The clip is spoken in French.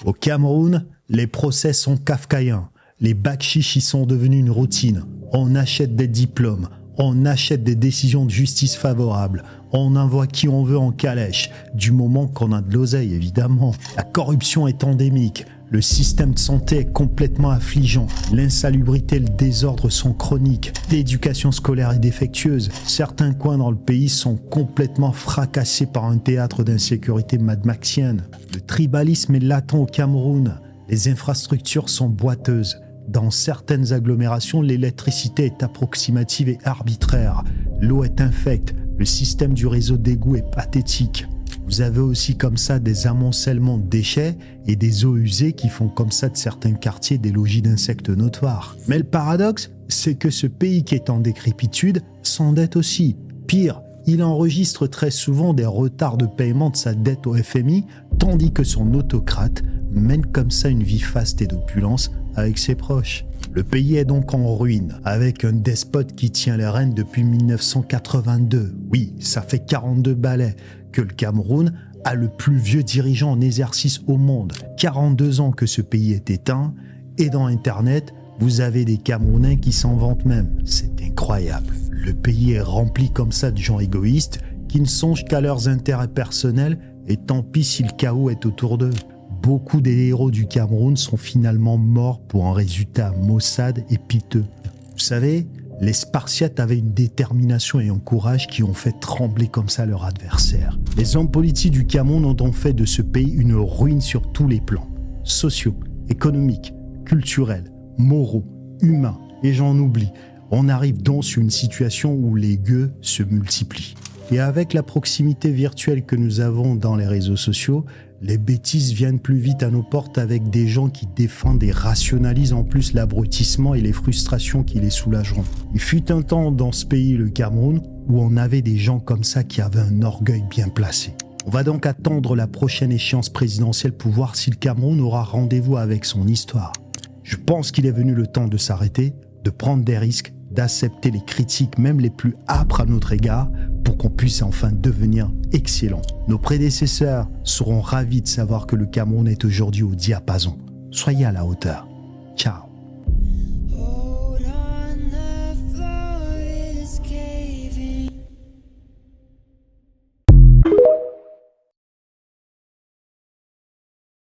Au Cameroun, les procès sont kafkaïens. Les bakchiches y sont devenus une routine. On achète des diplômes, on achète des décisions de justice favorables, on envoie qui on veut en calèche, du moment qu'on a de l'oseille évidemment. La corruption est endémique, le système de santé est complètement affligeant, l'insalubrité et le désordre sont chroniques, l'éducation scolaire est défectueuse, certains coins dans le pays sont complètement fracassés par un théâtre d'insécurité mad-maxienne. Le tribalisme est latent au Cameroun, les infrastructures sont boiteuses. Dans certaines agglomérations, l'électricité est approximative et arbitraire. L'eau est infecte, le système du réseau d'égout est pathétique. Vous avez aussi comme ça des amoncellements de déchets et des eaux usées qui font comme ça de certains quartiers des logis d'insectes notoires. Mais le paradoxe, c'est que ce pays qui est en décrépitude s'endette aussi. Pire, il enregistre très souvent des retards de paiement de sa dette au FMI, tandis que son autocrate mène comme ça une vie faste et d'opulence avec ses proches. Le pays est donc en ruine, avec un despote qui tient les rênes depuis 1982. Oui, ça fait 42 balais que le Cameroun a le plus vieux dirigeant en exercice au monde. 42 ans que ce pays est éteint, et dans Internet, vous avez des Camerounais qui s'en vantent même. C'est incroyable. Le pays est rempli comme ça de gens égoïstes qui ne songent qu'à leurs intérêts personnels, et tant pis si le chaos est autour d'eux. Beaucoup des héros du Cameroun sont finalement morts pour un résultat maussade et piteux. Vous savez, les Spartiates avaient une détermination et un courage qui ont fait trembler comme ça leur adversaire. Les hommes politiques du Cameroun ont donc fait de ce pays une ruine sur tous les plans. Sociaux, économiques, culturels, moraux, humains, et j'en oublie. On arrive donc sur une situation où les gueux se multiplient. Et avec la proximité virtuelle que nous avons dans les réseaux sociaux, les bêtises viennent plus vite à nos portes avec des gens qui défendent et rationalisent en plus l'abrutissement et les frustrations qui les soulageront. Il fut un temps dans ce pays, le Cameroun, où on avait des gens comme ça qui avaient un orgueil bien placé. On va donc attendre la prochaine échéance présidentielle pour voir si le Cameroun aura rendez-vous avec son histoire. Je pense qu'il est venu le temps de s'arrêter, de prendre des risques, d'accepter les critiques, même les plus âpres à notre égard, pour qu'on puisse enfin devenir excellent. Nos prédécesseurs seront ravis de savoir que le Cameroun est aujourd'hui au diapason. Soyez à la hauteur. Ciao.